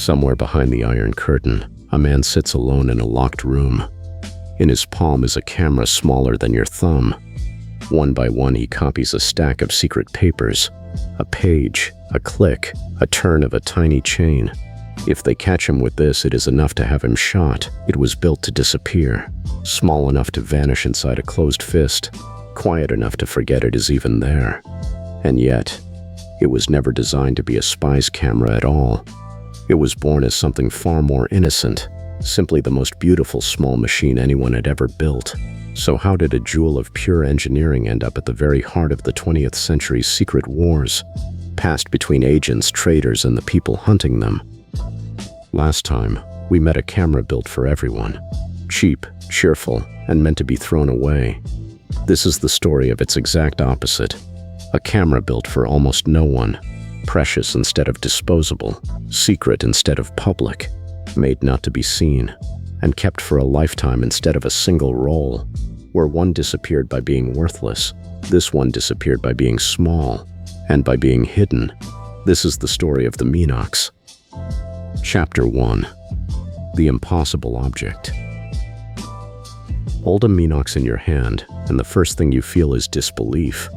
Somewhere behind the Iron Curtain, a man sits alone in a locked room. In his palm is a camera smaller than your thumb. One by one, he copies a stack of secret papers. A page, a click, a turn of a tiny chain. If they catch him with this, it is enough to have him shot. It was built to disappear. Small enough to vanish inside a closed fist. Quiet enough to forget it is even there. And yet, it was never designed to be a spy's camera at all. It was born as something far more innocent, simply the most beautiful small machine anyone had ever built. So how did a jewel of pure engineering end up at the very heart of the 20th century's secret wars, passed between agents, traders, and the people hunting them? Last time, we met a camera built for everyone. Cheap, cheerful, and meant to be thrown away. This is the story of its exact opposite. A camera built for almost no one. Precious instead of disposable. Secret instead of public. Made not to be seen. And kept for a lifetime instead of a single roll. Where one disappeared by being worthless, this one disappeared by being small. And by being hidden. This is the story of the Minox. Chapter 1. The Impossible Object. Hold a Minox in your hand, and the first thing you feel is disbelief.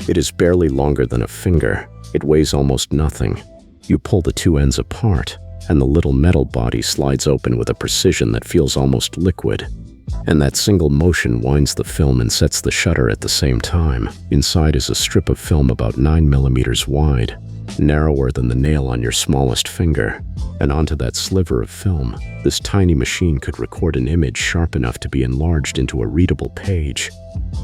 It is barely longer than a finger. It weighs almost nothing. You pull the two ends apart, and the little metal body slides open with a precision that feels almost liquid. And that single motion winds the film and sets the shutter at the same time. Inside is a strip of film about 9 millimeters wide, narrower than the nail on your smallest finger. And onto that sliver of film, this tiny machine could record an image sharp enough to be enlarged into a readable page.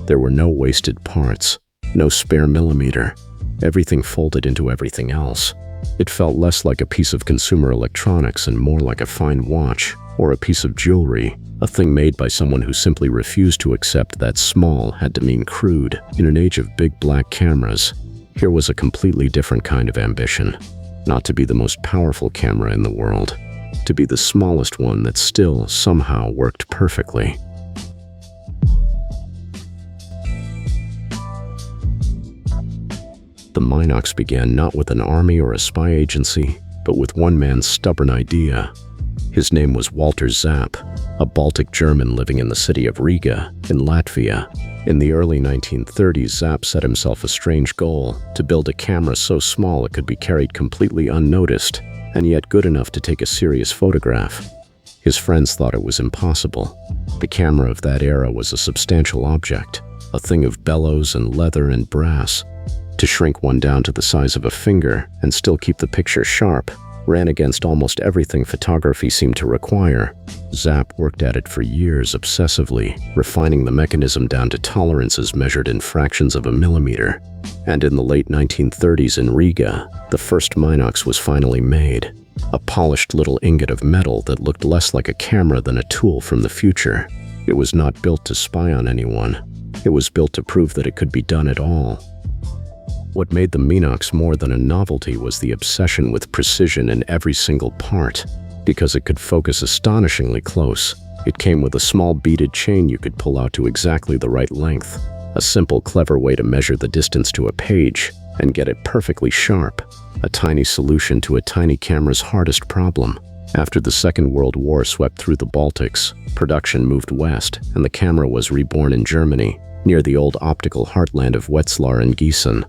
There were no wasted parts, no spare millimeter. Everything folded into everything else. It felt less like a piece of consumer electronics and more like a fine watch or a piece of jewelry, a thing made by someone who simply refused to accept that small had to mean crude. In an age of big black cameras, here was a completely different kind of ambition. Not to be the most powerful camera in the world, to be the smallest one that still somehow worked perfectly. The Minox began not with an army or a spy agency, but with one man's stubborn idea. His name was Walter Zapp, a Baltic German living in the city of Riga, in Latvia. In the early 1930s, Zapp set himself a strange goal, to build a camera so small it could be carried completely unnoticed, and yet good enough to take a serious photograph. His friends thought it was impossible. The camera of that era was a substantial object, a thing of bellows and leather and brass. To shrink one down to the size of a finger and still keep the picture sharp ran against almost everything photography seemed to require. Zapp worked at it for years obsessively, refining the mechanism down to tolerances measured in fractions of a millimeter. And in the late 1930s in Riga, the first Minox was finally made. A polished little ingot of metal that looked less like a camera than a tool from the future. It was not built to spy on anyone. It was built to prove that it could be done at all. What made the Minox more than a novelty was the obsession with precision in every single part. Because it could focus astonishingly close, it came with a small beaded chain you could pull out to exactly the right length. A simple, clever way to measure the distance to a page and get it perfectly sharp. A tiny solution to a tiny camera's hardest problem. After the Second World War swept through the Baltics, production moved west, and the camera was reborn in Germany, near the old optical heartland of Wetzlar and Gießen.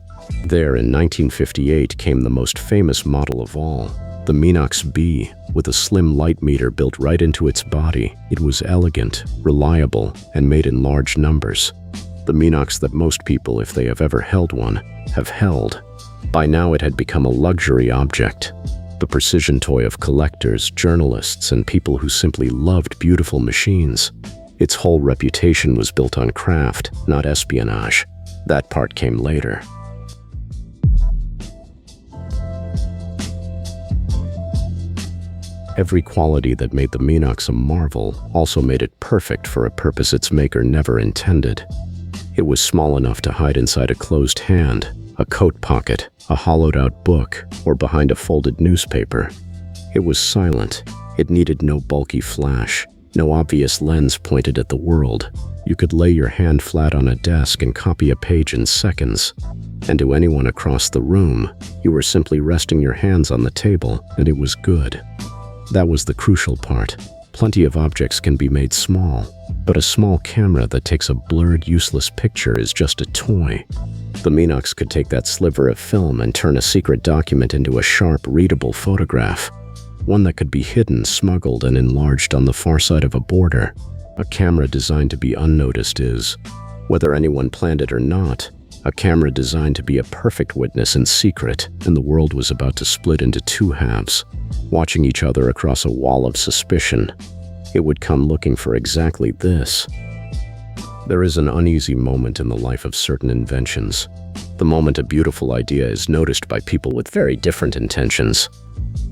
There, in 1958, came the most famous model of all, the Minox B, with a slim light meter built right into its body. It was elegant, reliable, and made in large numbers. The Minox that most people, if they have ever held one, have held. By now it had become a luxury object, the precision toy of collectors, journalists, and people who simply loved beautiful machines. Its whole reputation was built on craft, not espionage. That part came later. Every quality that made the Minox a marvel also made it perfect for a purpose its maker never intended. It was small enough to hide inside a closed hand, a coat pocket, a hollowed-out book, or behind a folded newspaper. It was silent. It needed no bulky flash, no obvious lens pointed at the world. You could lay your hand flat on a desk and copy a page in seconds. And to anyone across the room, you were simply resting your hands on the table, and it was good. That was the crucial part. Plenty of objects can be made small, but a small camera that takes a blurred, useless picture is just a toy. The Minox could take that sliver of film and turn a secret document into a sharp, readable photograph. One that could be hidden, smuggled, and enlarged on the far side of a border. A camera designed to be unnoticed is, whether anyone planned it or not, a camera designed to be a perfect witness in secret, and the world was about to split into two halves, watching each other across a wall of suspicion. It would come looking for exactly this. There is an uneasy moment in the life of certain inventions. The moment a beautiful idea is noticed by people with very different intentions.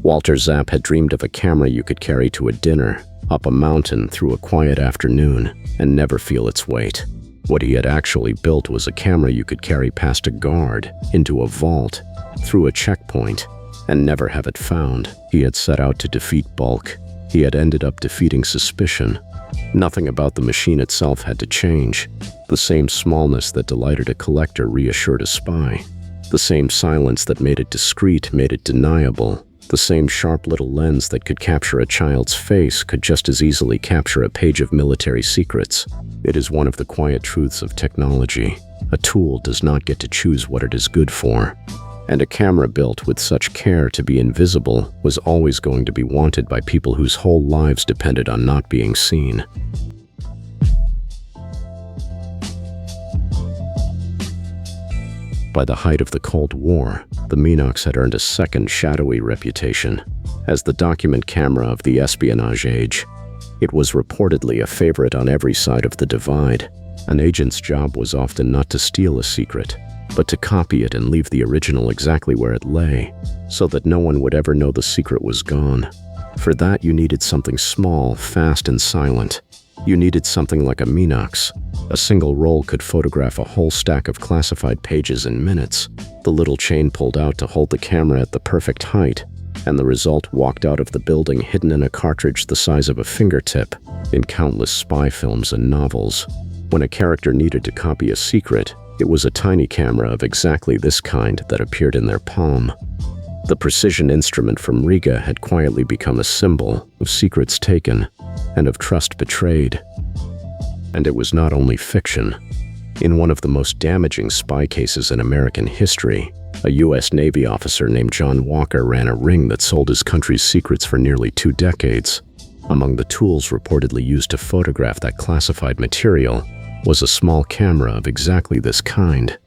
Walter Zapp had dreamed of a camera you could carry to a dinner, up a mountain through a quiet afternoon, and never feel its weight. What he had actually built was a camera you could carry past a guard, into a vault, through a checkpoint, and never have it found. He had set out to defeat bulk. He had ended up defeating suspicion. Nothing about the machine itself had to change. The same smallness that delighted a collector reassured a spy. The same silence that made it discreet made it deniable. The same sharp little lens that could capture a child's face could just as easily capture a page of military secrets. It is one of the quiet truths of technology. A tool does not get to choose what it is good for. And a camera built with such care to be invisible was always going to be wanted by people whose whole lives depended on not being seen. By the height of the Cold War, the Minox had earned a second shadowy reputation. As the document camera of the espionage age, it was reportedly a favorite on every side of the divide. An agent's job was often not to steal a secret, but to copy it and leave the original exactly where it lay, so that no one would ever know the secret was gone. For that, you needed something small, fast, and silent. You needed something like a Minox. A single roll could photograph a whole stack of classified pages in minutes. The little chain pulled out to hold the camera at the perfect height, and the result walked out of the building hidden in a cartridge the size of a fingertip. In countless spy films and novels, when a character needed to copy a secret, it was a tiny camera of exactly this kind that appeared in their palm. The precision instrument from Riga had quietly become a symbol of secrets taken and of trust betrayed. And it was not only fiction. In one of the most damaging spy cases in American history, a U.S. Navy officer named John Walker ran a ring that sold his country's secrets for nearly 2 decades. Among the tools reportedly used to photograph that classified material was a small camera of exactly this kind.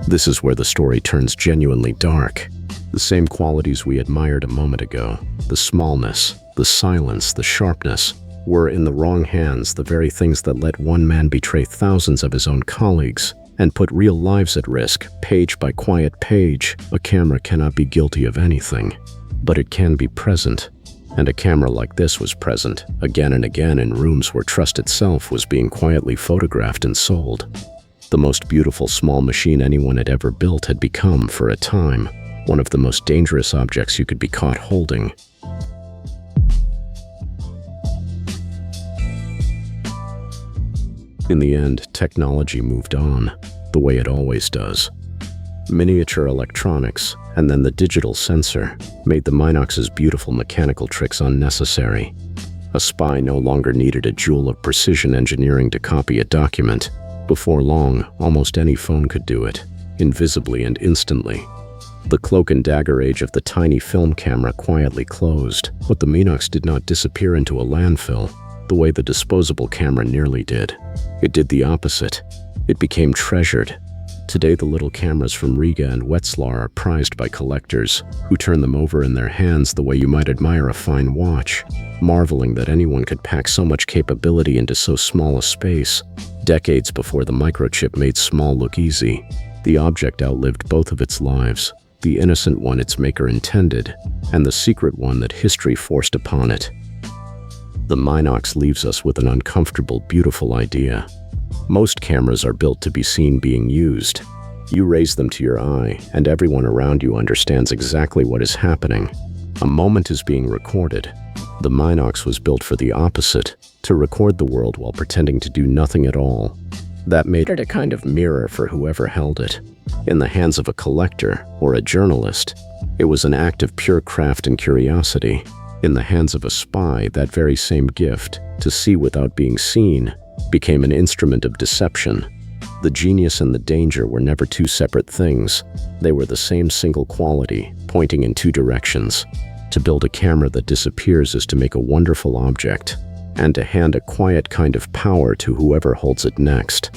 This is where the story turns genuinely dark. The same qualities we admired a moment ago, the smallness, the silence, the sharpness, were in the wrong hands the very things that let one man betray thousands of his own colleagues and put real lives at risk, page by quiet page. A camera cannot be guilty of anything, but it can be present. And a camera like this was present, again and again, in rooms where trust itself was being quietly photographed and sold. The most beautiful small machine anyone had ever built had become, for a time, one of the most dangerous objects you could be caught holding. In the end, technology moved on, the way it always does. Miniature electronics, and then the digital sensor, made the Minox's beautiful mechanical tricks unnecessary. A spy no longer needed a jewel of precision engineering to copy a document. Before long, almost any phone could do it, invisibly and instantly. The cloak and dagger age of the tiny film camera quietly closed, but the Minox did not disappear into a landfill, the way the disposable camera nearly did. It did the opposite. It became treasured. Today, the little cameras from Riga and Wetzlar are prized by collectors, who turn them over in their hands the way you might admire a fine watch, marveling that anyone could pack so much capability into so small a space. Decades before the microchip made small look easy, the object outlived both of its lives, the innocent one its maker intended, and the secret one that history forced upon it. The Minox leaves us with an uncomfortable, beautiful idea. Most cameras are built to be seen being used. You raise them to your eye, and everyone around you understands exactly what is happening. A moment is being recorded. The Minox was built for the opposite, to record the world while pretending to do nothing at all. That made it a kind of mirror for whoever held it. In the hands of a collector or a journalist, it was an act of pure craft and curiosity. In the hands of a spy, that very same gift, to see without being seen, became an instrument of deception. The genius and the danger were never two separate things. They were the same single quality, pointing in two directions. To build a camera that disappears is to make a wonderful object, and to hand a quiet kind of power to whoever holds it next.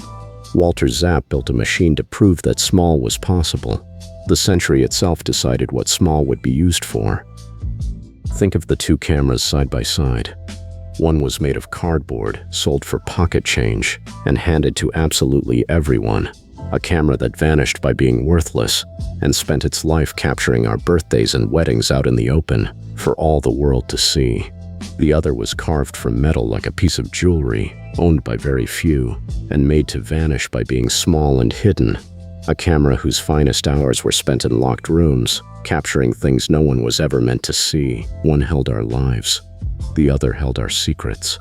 Walter Zapp built a machine to prove that small was possible. The century itself decided what small would be used for. Think of the two cameras side by side. One was made of cardboard, sold for pocket change, and handed to absolutely everyone. A camera that vanished by being worthless, and spent its life capturing our birthdays and weddings out in the open, for all the world to see. The other was carved from metal like a piece of jewelry, owned by very few, and made to vanish by being small and hidden. A camera whose finest hours were spent in locked rooms, capturing things no one was ever meant to see. One held our lives. The other held our secrets.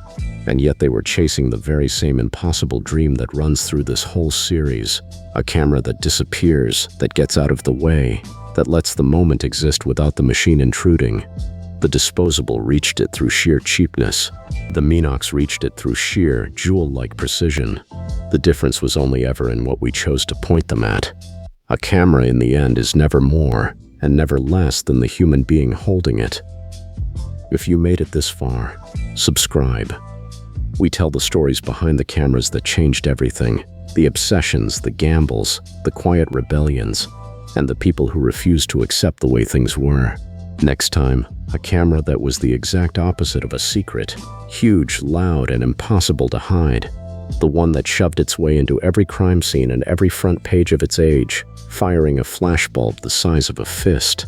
And yet they were chasing the very same impossible dream that runs through this whole series. A camera that disappears, that gets out of the way, that lets the moment exist without the machine intruding. The disposable reached it through sheer cheapness. The Minox reached it through sheer, jewel-like precision. The difference was only ever in what we chose to point them at. A camera, in the end, is never more, and never less than the human being holding it. If you made it this far, subscribe. We tell the stories behind the cameras that changed everything, the obsessions, the gambles, the quiet rebellions, and the people who refused to accept the way things were. Next time, a camera that was the exact opposite of a secret, huge, loud, and impossible to hide. The one that shoved its way into every crime scene and every front page of its age, firing a flashbulb the size of a fist.